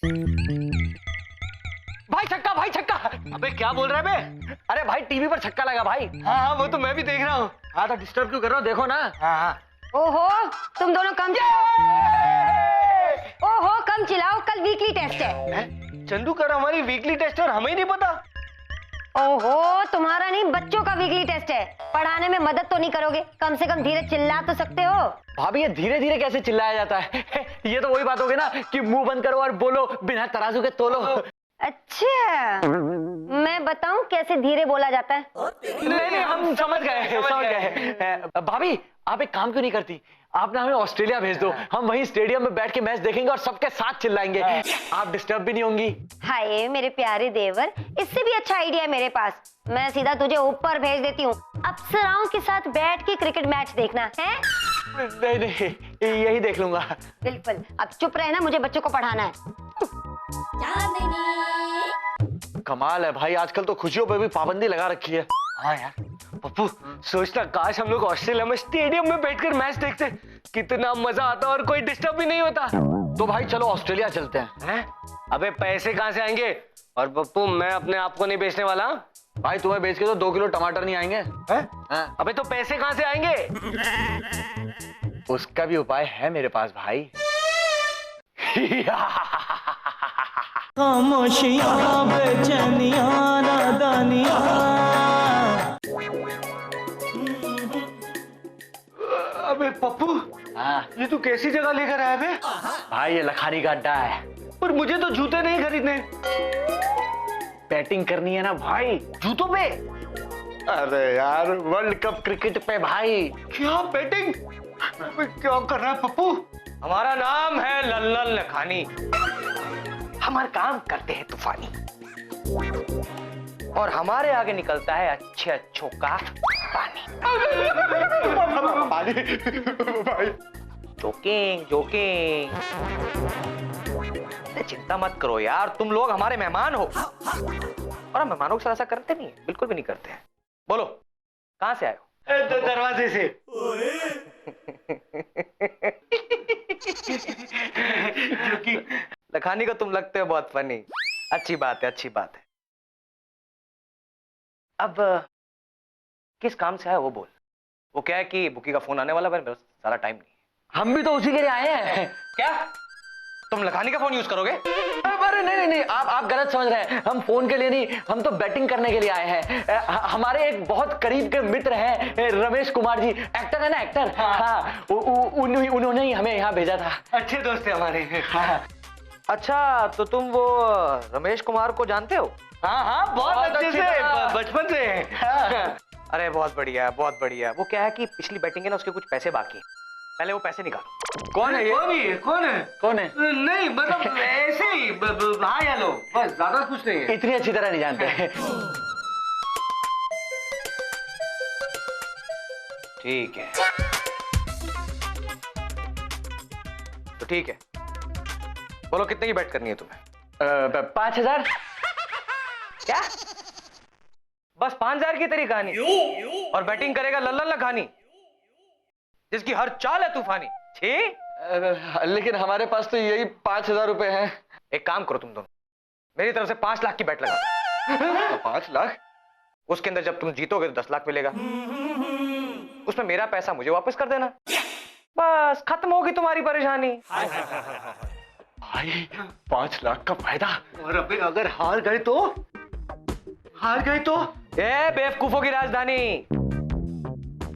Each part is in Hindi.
भाई छक्का, भाई छक्का। अबे क्या बोल रहा है बे? अरे भाई टीवी पर छक्का लगा भाई। हाँ हाँ, वो तो मैं भी देख रहा हूँ। हाँ तो डिस्टर्ब क्यों कर रहे हो, देखो ना। हाँ हाँ। ओहो, तुम दोनों कम ओहो कम चिल्लाओ, कल वीकली टेस्ट है। चंदू कर हमारी वीकली टेस्ट और हमें ही नहीं पता। ओहो, तुम्हारा नहीं बच्चों का वीकली टेस्ट है। पढ़ाने में मदद तो नहीं करोगे? कम से कम धीरे चिल्ला तो सकते हो। भाभी ये धीरे धीरे कैसे चिल्लाया जाता है? ये तो वही बात हो गई ना कि मुंह बंद करो और बोलो, बिना तराजू के तोलो। अच्छा, मैं बताऊं कैसे धीरे बोला जाता है? नहीं हम समझ गए। भाभी आप एक काम क्यों नहीं करती, आप ना हमें ऑस्ट्रेलिया भेज दो, हम वहीं स्टेडियम में बैठ के मैच देखेंगे और सबके साथ चिल्लाएंगे, आप डिस्टर्ब भी नहीं होंगी। हाय मेरे प्यारे देवर, इससे भी अच्छा आइडिया है मेरे पास। मैं सीधा तुझे ऊपर भेज देती हूँ, अप्सराओं के साथ बैठ के क्रिकेट मैच देखना है। नहीं यही देख लूंगा। बिल्कुल, अब चुप रहना, मुझे बच्चों को पढ़ाना है। कमाल है भाई, आजकल तो खुशियों पे भी पाबंदी लगा रखी है। हाँ यार पप्पू, सोचना काश हम लोग ऑस्ट्रेलिया में स्टेडियम में बैठकर मैच देखते, कितना मजा आता और कोई डिस्टर्ब भी नहीं होता। तो भाई चलो ऑस्ट्रेलिया चलते हैं। अबे पैसे कहाँ से आएंगे? और पप्पू मैं अपने आप को नहीं बेचने वाला। भाई तुम्हें बेच के तो 2 किलो टमाटर नहीं आएंगे। अबे तो पैसे कहाँ से आएंगे? उसका भी उपाय है मेरे पास भाई। खामोशियां बेचैनियां नादानियां। अबे पप्पू, ये तू कैसी जगह लेकर आया बे? भाई ये लखानी का अड्डा है। पर मुझे तो जूते नहीं खरीदने। बैटिंग करनी है ना भाई, जूतों पे। अरे यार वर्ल्ड कप क्रिकेट पे भाई। क्या बैटिंग? अबे क्या कर रहा है पप्पू? हमारा नाम है लल्लन लखानी, हमारा काम करते हैं तूफानी, और हमारे आगे निकलता है अच्छे अच्छों का पानी। भाई जोकिंग जोकिंग। चिंता मत करो यार, तुम लोग हमारे मेहमान हो, और हम मेहमानों के साथ ऐसा करते नहीं है, बिल्कुल भी नहीं करते हैं। बोलो कहां से आए हो? दरवाजे से। लखानी को तुम लगते हो बहुत फनी। अच्छी बात है, अच्छी बात है। अब किस काम से आया वो बोल। वो क्या है कि बुकी का फोन आने वाला, मेरे सारा टाइम नहीं है। हम भी तो उसी के लिए आए हैं। क्या तुम लखानी का फोन यूज करोगे? अरे नहीं आप गलत समझ रहे हैं। हम फोन के लिए नहीं, हम तो बैटिंग करने के लिए आए हैं। हमारे एक बहुत करीब के मित्र हैं रमेश कुमार जी, एक्टर है ना, एक्टर। हाँ उन्होंने ही हमें यहाँ भेजा था। अच्छे दोस्त है हमारे। हाँ। अच्छा तो तुम वो रमेश कुमार को जानते हो? हाँ बहुत अच्छे से, बचपन से। अरे बहुत बढ़िया बहुत बढ़िया। वो क्या है कि पिछली बैटिंग है ना, उसके कुछ पैसे बाकी हैं, पहले वो पैसे निकालो। कौन है ये? कौन है? कौन है? नहीं मतलब ऐसे ही हाय हेलो, बस ज्यादा कुछ नहीं है। इतनी अच्छी तरह नहीं जानते। ठीक है तो ठीक है, बोलो कितने की बैट करनी है तुम्हें? 5000। क्या? बस 5000 की तेरी कहानी? और बैटिंग करेगा लल्लन लखानी, जिसकी हर चाल है तूफानी। छी। लेकिन हमारे पास तो यही 5000 रुपए हैं। एक काम करो तुम दोनों, मेरी तरफ से 5 लाख की बैट लगा। 5 लाख? उसके अंदर जब तुम जीतोगे तो 10 लाख मिलेगा, उसमें मेरा पैसा मुझे वापस कर देना, बस खत्म होगी तुम्हारी परेशानी। भाई 5 लाख का फायदा। और अबे अगर हार गए तो? हार गए तो? ए बेवकूफों की राजधानी,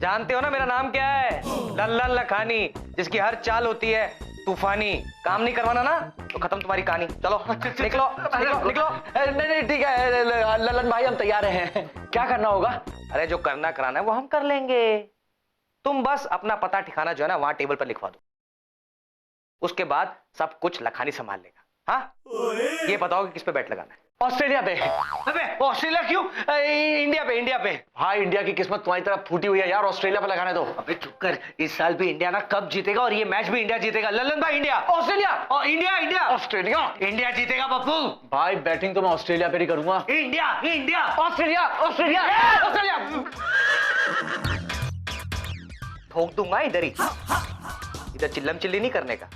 जानते हो ना मेरा नाम क्या है? लल्लन लखानी, जिसकी हर चाल होती है तूफानी। काम नहीं करवाना ना तो खत्म तुम्हारी कहानी। चलो निकलो निकलो निकलो। नहीं ठीक है लल्लन भाई, हम तैयार हैं। क्या करना होगा? अरे जो करना कराना है वो हम कर लेंगे, तुम बस अपना पता ठिकाना जो है ना वहां टेबल पर लिखवा दो, उसके बाद सब कुछ लखानी संभाल लेगा। हाँ ये बताओ कि किस पे बैट लगाना है? ऑस्ट्रेलिया पे। अबे ऑस्ट्रेलिया क्यों? इंडिया पे, इंडिया पे। भाई इंडिया की किस्मत तुम्हारी तरफ फूटी हुई है यार, ऑस्ट्रेलिया पे लगाने दो। अबे चुप कर, इस साल भी इंडिया ना कप जीतेगा और ये मैच भी इंडिया जीतेगा। लल्लन भाई इंडिया, ऑस्ट्रेलिया और इंडिया इंडिया ऑस्ट्रेलिया इंडिया जीतेगा पप्पू। भाई बैटिंग तो मैं ऑस्ट्रेलिया पे ही करूंगा। India India Australia Australia Australia. ठोक दूंगा इधर ही, इधर चिल्लम चिल्ली नहीं करने का।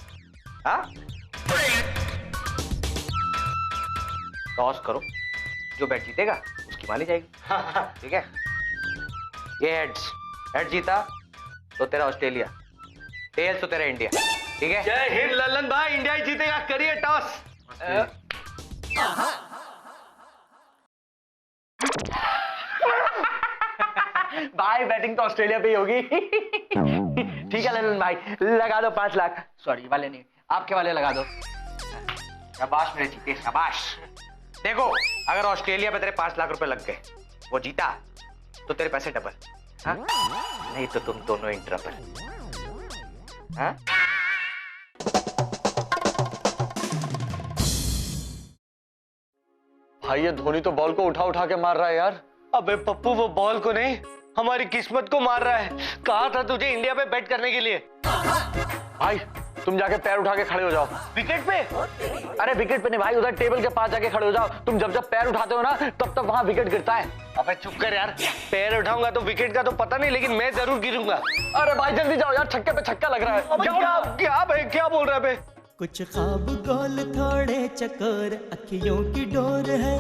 हाँ टॉस करो, जो बैट जीतेगा उसकी मानी जाएगी। ठीक है, ये हेड जीता तो तेरा ऑस्ट्रेलिया, टेल्स तो तेरा इंडिया। ठीक है, जय हिंद लल्लन भाई, इंडिया ही जीतेगा, करिए टॉस। भाई बैटिंग तो ऑस्ट्रेलिया पे ही होगी। ठीक है लल्लन भाई, लगा दो 5 लाख। सॉरी वाले नहीं, आपके वाले लगा दो। शाबाश मेरे जीते, शाबाश। देखो, अगर ऑस्ट्रेलिया पे तेरे 5 लाख रुपए लग गए, वो जीता तो तेरे पैसे डबल, हाँ? नहीं तो तुम दोनों इन ट्रबल। हाँ? भाई ये धोनी तो बॉल को उठा उठा के मार रहा है यार। अबे पप्पू, वो बॉल को नहीं, हमारी किस्मत को मार रहा है। कहा था तुझे इंडिया पे बैट करने के लिए। भाई तुम जाके पैर उठा के खड़े हो जाओ। विकेट पे? अरे विकेट पे नहीं भाई, उधर टेबल के पास जाके खड़े हो जाओ। तुम जब जब पैर उठाते हो ना, तब तब वहां विकेट गिरता है। अबे चुप कर यार, पैर उठाऊंगा तो विकेट का तो पता नहीं, लेकिन मैं जरूर गिरूंगा। अरे भाई जल्दी जाओ यार, छक्के पे छक्का लग रहा है। क्या भाई, क्या बोल रहा है बे? कुछ ख्वाब गोल थोड़े चकोर, अखियों की डोर है।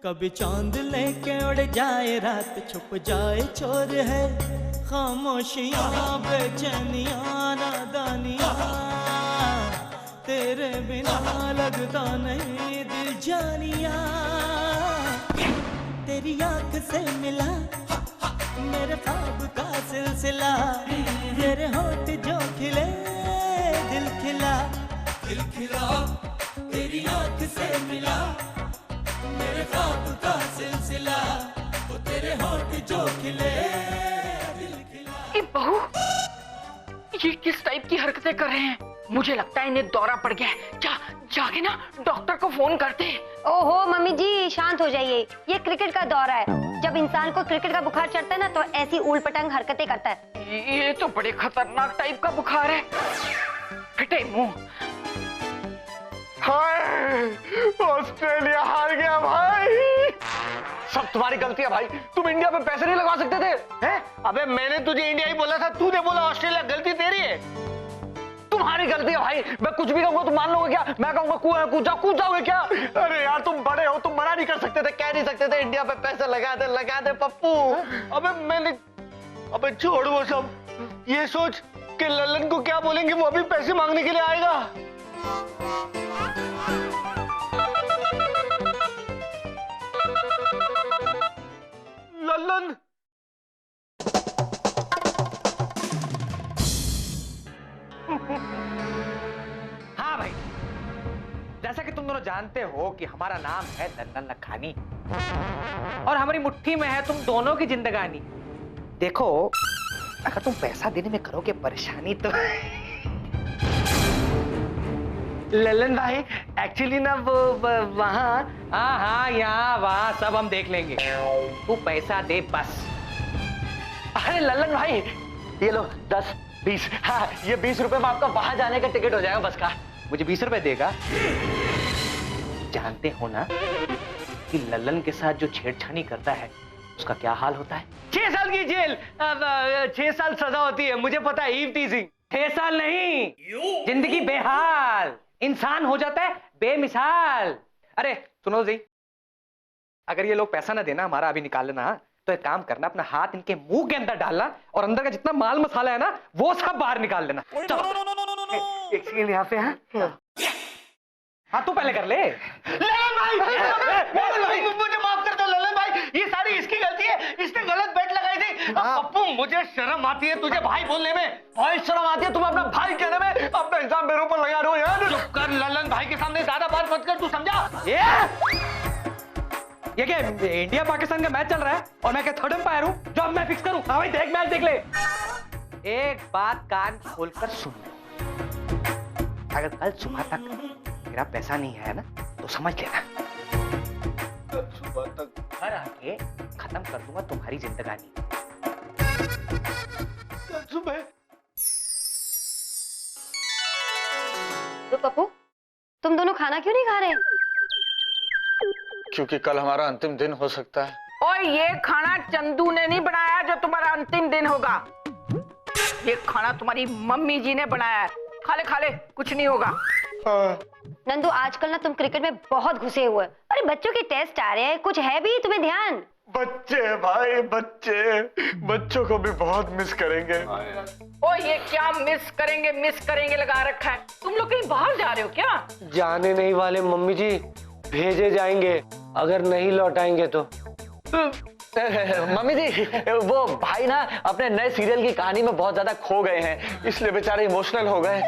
कभी चांद लेके उड़ जाए, रात छुप जाए चोर है। खामोशियां बेचैनियां नादानियां, तेरे बिना लगता नहीं दिल जानिया। तेरी आंख से मिला मेरे ख्वाब का सिलसिला, तेरे होठ जो खिले दिल खिला, दिल खिला। तेरी आंख से मिला मेरे ख्वाब का सिलसिला, वो तेरे होठ जो खिले दिल खिला। ए बहू, ये किस टाइप की हरकतें कर रहे हैं? मुझे लगता है इन्हें दौरा पड़ गया है। जाके ना डॉक्टर को फोन करते हैं। ओहो मम्मी जी, शांत हो जाइए। ये क्रिकेट का दौरा है। जब इंसान को क्रिकेट का बुखार चढ़ता है ना, तो ऐसी उल्ट पटंग हरकतें करता है। ये तो बड़े खतरनाक टाइप का बुखार है। फिटे मुंह। ऑस्ट्रेलिया हार गया भाई। सब तुम्हारी गलती है भाई, तुम इंडिया पे पैसे नहीं लगा सकते थे। हैं? अबे मैंने तुझे इंडिया ही बोला था, तूने बोला ऑस्ट्रेलिया। गलती तेरी है। तुम्हारी गलती है भाई। मैं कुछ भी कहूंगा तुम मान लोगे क्या? मैं कहूंगा कूद जाओगे क्या? अरे यार तुम बड़े हो, तुम मना नहीं कर सकते थे, कह नहीं सकते थे इंडिया पे पैसे लगा दे पप्पू। अबे छोड़ वो सब। ये सोच कि लल्लन को क्या बोलेंगे, वो अभी पैसे मांगने के लिए आएगा। लल्लन, हाँ भाई, जैसा कि तुम दोनों जानते हो कि हमारा नाम है लल्लन लखानी, और हमारी मुट्ठी में है तुम दोनों की जिंदगानी। देखो, अगर तुम पैसा देने में करोगे परेशानी तो लल्लन भाई एक्चुअली ना वो वहाँ। हाँ, यहाँ वहाँ सब हम देख लेंगे, तू पैसा दे बस। अरे लल्लन भाई, ये लो 10 20। हाँ, ये 20 रुपए में आपका वहां जाने का टिकट हो जाएगा बस का। मुझे 20 रुपए देगा? जानते हो ना कि लल्लन के साथ जो छेड़छाड़ी करता है उसका क्या हाल होता है? 6 साल की जेल, 6 साल सजा होती है। मुझे पता है, ईव टीजिंग। 6 साल नहीं, जिंदगी बेहाल, इंसान हो जाता है बेमिसाल। अरे सुनो जी, अगर ये लोग पैसा ना देना हमारा अभी निकाल लेना, तो एक काम करना, अपना हाथ इनके मुंह के अंदर डालना और अंदर का जितना माल मसाला है ना, वो सब बाहर निकाल लेना। चलो एक सेकंड यहाँ पे। हाँ तू पहले कर ले। लल्लन भाई, मुझे माफ कर दो लल्लन भाई, ये सारी इसकी गलती है। इसने गलत बेट लगाई थी। पप्पू, मुझे शर्म आती है तुझे भाई बोलने में। भाई शर्म आती है तुम अपना भाई कहने में? अपना इल्जाम मेरे ऊपर लगा रहे हो यार। चुप कर लल्लन भाई के सामने ज्यादा बात मत कर, तू समझा? ये क्या इंडिया पाकिस्तान का मैच चल रहा है और मैं क्या थर्ड एम्पायर हूँ जो अब मैं फिक्स करूँ? हाँ भाई देख, मैच देख ले। एक बात कान खोलकर सुन ले, अगर कल सुबह तक मेरा पैसा नहीं है ना, तो समझ लेना कल सुबह तक घर आके खत्म कर दूंगा तुम्हारी जिंदगानी। कल सुबह। तो पप्पू, तुम दोनों खाना क्यों नहीं खा रहे? क्योंकि कल हमारा अंतिम दिन हो सकता है। और ये खाना चंदू ने नहीं बनाया जो तुम्हारा अंतिम दिन होगा। ये खाना तुम्हारी मम्मी जी ने बनाया है। खा ले, कुछ नहीं होगा। नंदू आजकल ना तुम क्रिकेट में बहुत घुसे हुए हो। अरे बच्चों के टेस्ट आ रहे हैं, कुछ है भी तुम्हें ध्यान? बच्चे भाई बच्चे, बच्चों को भी बहुत मिस करेंगे। ओ ये क्या मिस करेंगे लगा रखा है। तुम लोग कहीं बाहर जा रहे हो क्या? जाने नहीं वाले मम्मी जी, भेजे जाएंगे अगर नहीं लौटाएंगे तो। मम्मी जी, वो भाई ना अपने नए सीरियल की कहानी में बहुत ज्यादा खो गए हैं, इसलिए बेचारे इमोशनल हो गए।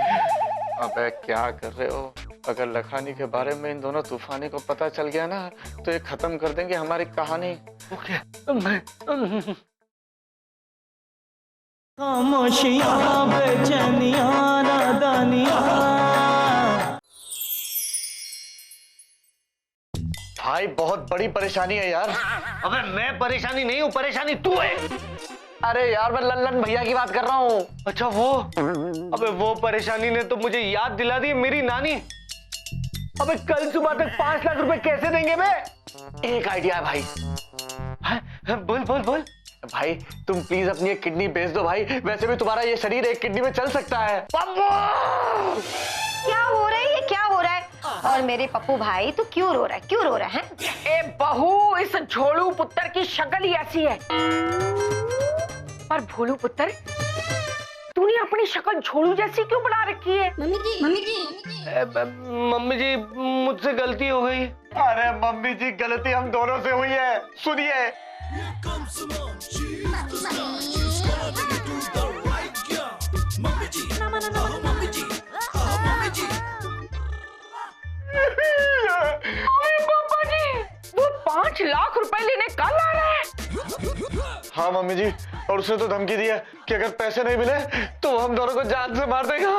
अबे क्या कर रहे हो? अगर लखानी के बारे में इन दोनों तूफानी को पता चल गया ना तो ये खत्म कर देंगे हमारी कहानी। खामोशियां बेचैनियां नादानियां। भाई बहुत बड़ी परेशानी है यार। अबे मैं परेशानी नहीं हूँ, परेशानी तू है। अरे यार मैं लल्लन भैया की बात कर रहा हूँ। अच्छा वो? अबे वो परेशानी ने तो मुझे याद दिला दी मेरी नानी। अबे कल सुबह तक 5 लाख रुपए कैसे देंगे बे? एक आइडिया है भाई। बोल बोल बोल। भाई तुम प्लीज अपनी एक किडनी बेच दो भाई, वैसे भी तुम्हारा ये शरीर एक किडनी में चल सकता है। क्या हो रहा है ये, क्या हो रहा है? और मेरे पप्पू भाई तू क्यों रो रहा है, क्यों रो रहा है? ए बहू, इस झोलू पुत्र की शक्ल ही ऐसी है। पर भोलू पुत्र, तूने अपनी शक्ल झोलू जैसी क्यों बना रखी है? मम्मी जी मुझसे गलती हो गई। अरे मम्मी जी गलती हम दोनों से हुई है, सुनिए। पापा जी, वो 5 लाख रुपए लेने कल आ रहा है। हाँ मम्मी जी, और उसने तो धमकी दी है कि अगर पैसे नहीं मिले तो हम दोनों को जान से मार देगा।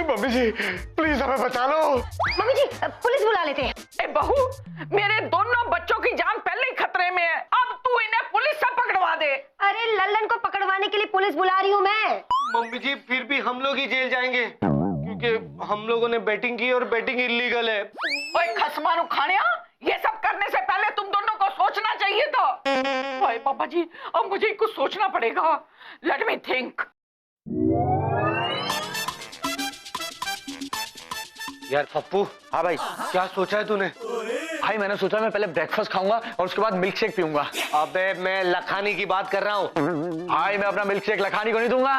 मम्मी जी प्लीज हमें बचा लो। मम्मी जी पुलिस बुला लेते हैं। ए बहू, मेरे दोनों बच्चों की जान पहले ही खतरे में है, अब तू इन्हें पुलिस से पकड़वा दे। अरे लल्लन को पकड़वाने के लिए पुलिस बुला रही हूँ मैं। मम्मी जी फिर भी हम लोग ही जेल जाएंगे क्योंकि हम लोगों ने बैटिंग की और बैटिंग इलीगल है। ओए खसमानु खानिया, ये सब करने से पहले तुम दोनों को सोचना चाहिए था। ओए पापा जी, अब मुझे कुछ सोचना पड़ेगा। Let me think. यार पप्पू। हाँ भाई। क्या सोचा है तूने? भाई मैंने सोचा मैं पहले ब्रेकफास्ट खाऊंगा और उसके बाद मिल्क शेक पीऊंगा। अबे मैं लखानी की बात कर रहा हूँ। भाई मैं अपना मिल्क शेक लखानी को नहीं दूंगा।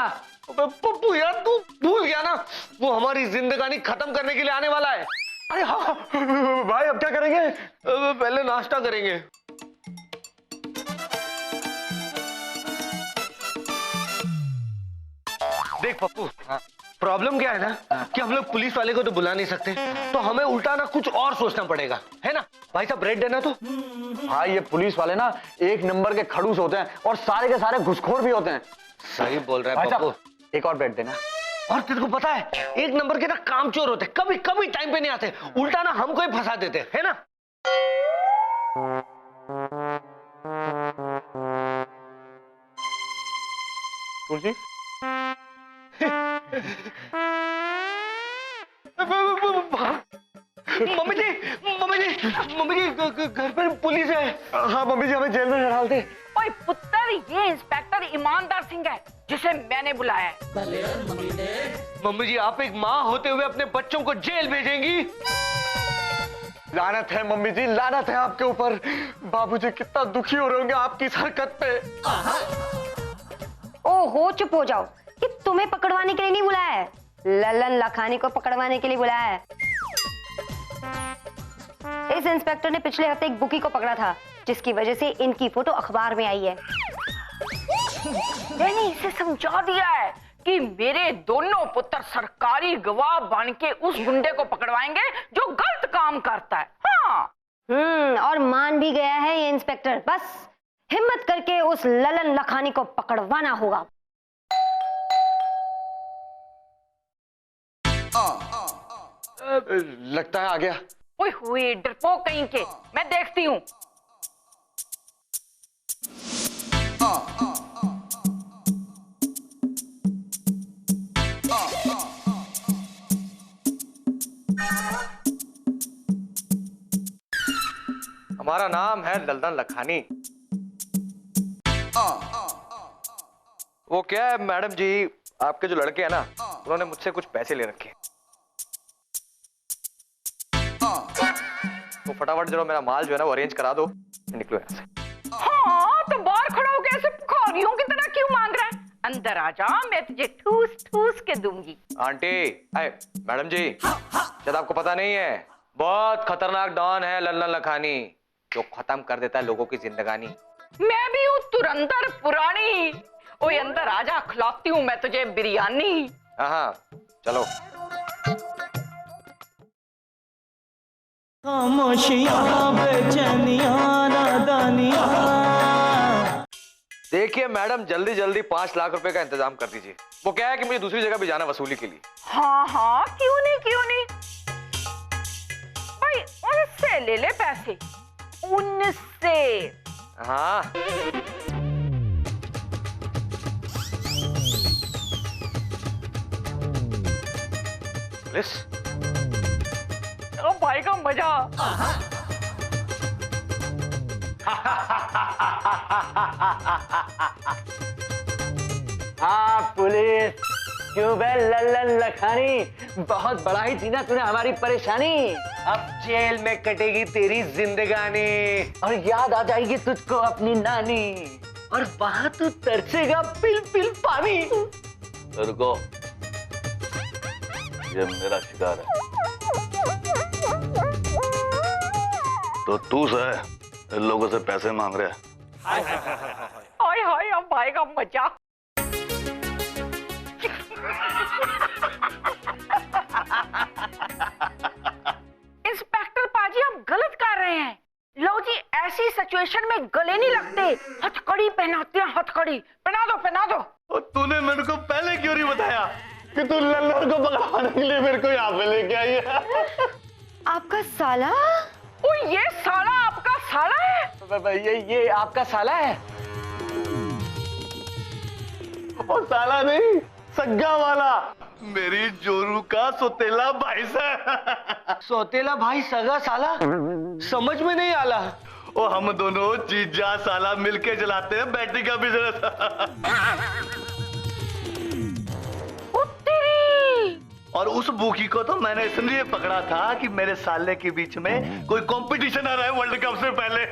अबे पप्पू यार तू भूल गया ना, वो हमारी जिंदगानी खत्म करने के लिए आने वाला है। अरे हाँ भाई अब क्या करेंगे? पहले नाश्ता करेंगे। देख पप्पू, प्रॉब्लम क्या है ना कि हम लोग पुलिस वाले को तो बुला नहीं सकते, तो हमें उल्टा ना कुछ और सोचना पड़ेगा, है ना? भाई साहब ब्रेड देना तो। हाँ ये पुलिस वाले ना एक नंबर के खड़ूस होते हैं और सारे के सारे घुसखोर भी होते हैं। सही बोल रहा है पप्पू। एक और ब्रेड देना। और तेरे को पता है एक नंबर के ना कामचोर होते, कभी कभी टाइम पे नहीं आते, उल्टा ना हमको ही फंसा देते, है ना? तुलसी मम्मी जी घर पर पुलिस है। हाँ मम्मी जी हमें जेल में डाल दे। ओए पुत्र, ये इंस्पेक्टर ईमानदार सिंह है जिसे मैंने बुलाया है। मम्मी जी आप एक माँ होते हुए अपने बच्चों को जेल भेजेंगी? लानत है मम्मी जी, लानत है आपके ऊपर। बाबूजी कितना दुखी हो रहे होंगे आपकी इस हरकत पे। ओहो चुप हो जाओ, ये तुम्हें पकड़वाने के लिए नहीं बुलाया है, लल्लन लखानी को पकड़वाने के लिए बुलाया है। इस इंस्पेक्टर ने पिछले हफ्ते एक बुकी को पकड़ा था जिसकी वजह से इनकी फोटो अखबार में आई है। मैंने इसे समझा दिया है कि मेरे दोनों पुत्र सरकारी गवाह बन के उस गुंडे को पकड़वाएंगे जो गलत काम करता है। हाँ। और मान भी गया है ये इंस्पेक्टर। बस हिम्मत करके उस ललन लखानी को पकड़वाना होगा। लगता है आ गया। ओए हुए डरपोक कहीं के, मैं देखती हूँ। हमारा नाम है लल्लन लखानी। वो क्या है मैडम जी, आपके जो लड़के हैं ना उन्होंने मुझसे कुछ पैसे ले रखे हैं। तो फटाफट जरा मेरा माल जो है ना वो अरेंज करा दो, निकलो यहाँ से। हाँ तो बाहर खड़ा होकर ऐसे भिखारियों की तरह क्यों मांग रहा है? अंदर आ जा, मैं तुझे ठूस ठूस के दूंगी। आंटी, मैडम जी, शायद आपको पता नहीं है, बहुत खतरनाक डॉन है लल्लन लखानी, जो खत्म कर देता है लोगों की जिंदगानी। मैं भी हूँ तुरंदर पुरानी। ओए अंदर आजा, खिलाती हूँ मैं तुझे बिरयानी। हाँ चलो। खामोशियां बेचैनियां नादानियां। देखिए मैडम, जल्दी जल्दी 5 लाख रुपए का इंतजाम कर दीजिए। वो क्या है कि मुझे दूसरी जगह भी जाना वसूली के लिए। हाँ हाँ, क्यों नहीं क्यों नहीं भाई, उनसे ले ले पैसे, उनसे। हाँ पुलिस, ओ भाई का मजा। हाँ पुलिस, क्यों बे लल्लन लखानी, बहुत बढ़ाई थी ना तूने हमारी परेशानी। अब जेल में कटेगी तेरी जिंदगानी और याद आ जाएगी तुझको अपनी नानी, और वहां तू तरसेगा पिल पिल पानी। रुको, ये मेरा शिकार है, तो तू से इन लोगों से पैसे मांग रहा है। हाय हाय, अब भाई का मजा। इंस्पेक्टर पाजी, आप गलत कर रहे हैं। लो जी, ऐसी सिचुएशन में गले नहीं लगते, हथकड़ी पहनाते हैं, हथकड़ी। पहना दो पहना दो। और तूने मेरे को पहले क्यों नहीं बताया कि तू लल्लन को पकड़वाने के लिए मेरे को यहाँ पे लेके आई है? आपका साला? ओ ये साला आपका साला है? ये आपका साला है? और साला नहीं, सग्गा वाला, मेरी जोरू का सोतेला भाई से। सौतेला भाई सगा साला, समझ में नहीं आला। और हम दोनों जीजा साला मिलके चलाते हैं बैटरी का बिजनेस। और उस बूकी को तो मैंने इसलिए पकड़ा था कि मेरे साले के बीच में कोई कंपटीशन आ रहा है वर्ल्ड कप से पहले।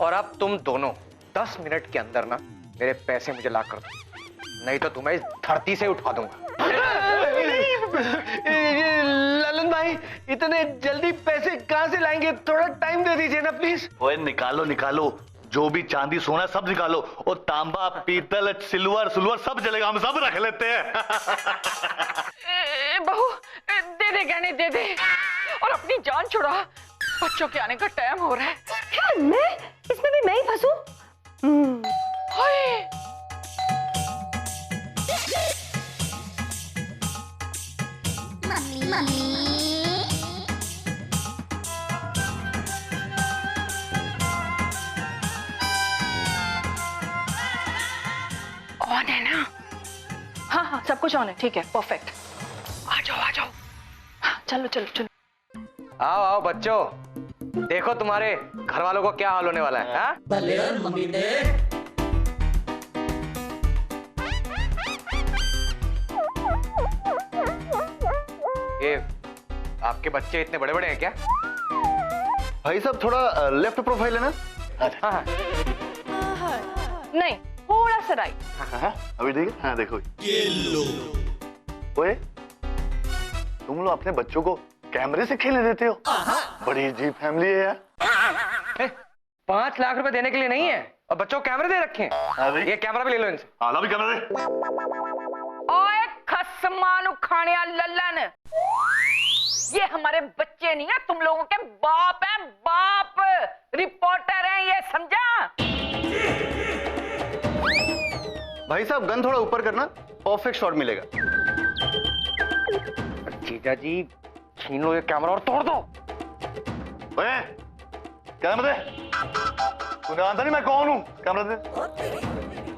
और अब तुम दोनों 10 मिनट के अंदर ना मेरे पैसे मुझे ला कर दो, नहीं तो तुम्हें इस धरती से उठा दूंगा। ये ललन भाई, इतने जल्दी पैसे कहाँ से लाएंगे? थोड़ा टाइम दे दीजिए ना प्लीज। ओए निकालो निकालो, जो भी चांदी सोना सब निकालो, और तांबा पीतल सिल्वर सब जलेगा, हम सब रख लेते हैं। बहू, दे दे गहने, दे दे, और अपनी जान छुड़ा, बच्चों के आने का टाइम हो रहा है। क्या मैं इसमें भी मैं ही फंसूं? हाय, ऑन है ना? हाँ हाँ, सब कुछ ऑन है, ठीक है, परफेक्ट। आ जाओ आ जाओ, हाँ, चलो चलो चलो। आओ आओ बच्चों, देखो तुम्हारे घर वालों को क्या हाल होने वाला है। हाँ? ये आपके बच्चे इतने बड़े बड़े हैं क्या? भाई साहब थोड़ा लेफ्ट प्रोफाइल है ना? हाँ हाँ। नहीं, थोड़ा सा राइट। अभी ठीक है? हाँ देखो, ओए तुम लोग अपने बच्चों को कैमरे से खेलने देते हो? बड़ी अजीब फैमिली है यार। 5 लाख रुपए देने के लिए नहीं है और बच्चों को कैमरे दे रखे हैं। ये कैमरा भी ले लो इनसे। आला भी कैमरा दे। ओए खसमान उखाने लल्लन, ये हमारे बच्चे नहीं है, तुम लोगों के बाप हैं, बाप रिपोर्टर हैं, ये समझा? भाई साहब गन थोड़ा ऊपर करना, परफेक्ट शॉट मिलेगा। जीजा जी छीन लो ये कैमरा और तोड़ दो। ओए कैमरा दे, तूने जानता नहीं मैं कौन हूँ? कैमरा दे।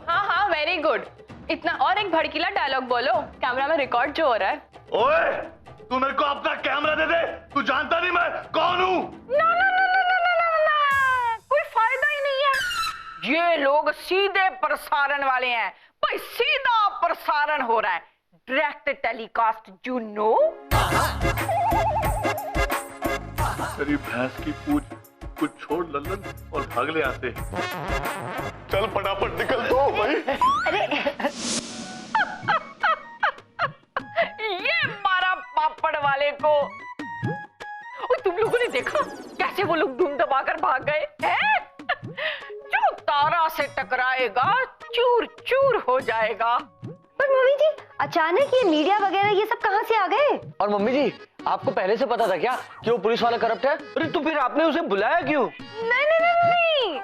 हाँ हाँ, वेरी गुड। इतना और एक भड़कीला डायलॉग बोलो, कैमरा में रिकॉर्ड जो हो रहा है। ओए तू मेरे को अपना कैमरा दे दे, तू जानता नहीं मैं कौन हूँ? ना ना ना ना ना ना ना ना, कोई फायदा ही नहीं है। ये लोग सीधे प्रसारण वाले हैं, भाई सीधा प्रसारण हो रहा है, डायरेक्ट टेलीकास्ट, यू नो। तेरी भैंस की पूछ कुछ छोड़ लल्लन और भाग ले आते। चल फटाफट निकल दो भाई। ये मारा पापड़ वाले को। और तुम लोगों ने देखा कैसे वो लोग धूम दबाकर भाग गए हैं? जो तारा से टकराएगा चूर चूर हो जाएगा। पर मम्मी जी, अचानक ये मीडिया वगैरह ये सब कहाँ से आ गए? और मम्मी जी, आपको पहले से पता था क्या कि वो पुलिस वाला करप्ट है? अरे तो फिर आपने उसे बुलाया क्यों? नहीं,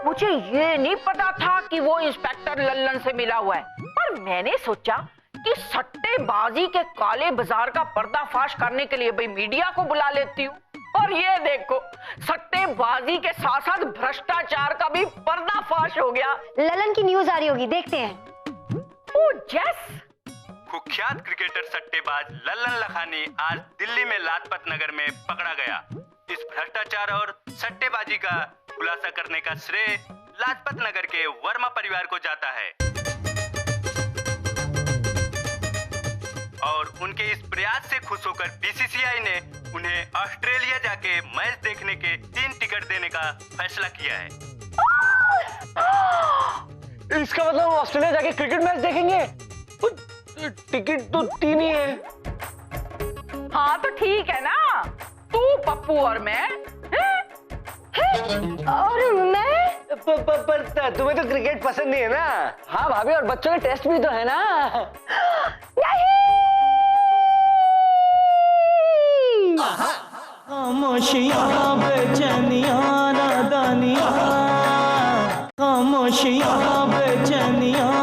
मुझे ये नहीं पता था कि वो इंस्पेक्टर लल्लन से मिला हुआ है, पर मैंने सोचा कि सट्टेबाजी के काले बाजार का पर्दाफाश करने के लिए भाई मीडिया को बुला लेती हूँ। और ये देखो, सट्टेबाजी के साथ साथ भ्रष्टाचार का भी पर्दाफाश हो गया। ललन की न्यूज आ रही होगी, देखते हैं। Oh yes. कुख्यात क्रिकेटर सट्टेबाज लल्लन लखानी आज दिल्ली में लाजपत नगर में पकड़ा गया। इस भ्रष्टाचार और सट्टेबाजी का खुलासा करने का श्रेय लाजपत नगर के वर्मा परिवार को जाता है और उनके इस प्रयास से खुश होकर बीसीसीआई ने उन्हें ऑस्ट्रेलिया जाके मैच देखने के 3 टिकट देने का फैसला किया है। इसका मतलब हम ऑस्ट्रेलिया जाके क्रिकेट मैच देखेंगे? टिकट तो 3 ही है। हाँ तो ठीक है ना, तू पप्पू और मैं। और मैं? पर तुम्हें तो क्रिकेट पसंद नहीं है ना? हाँ भाभी, और बच्चों के टेस्ट भी तो है ना। खामोशियाँ बेचैनियाँ नादानियाँ, खामोशियाँ बेचैनियाँ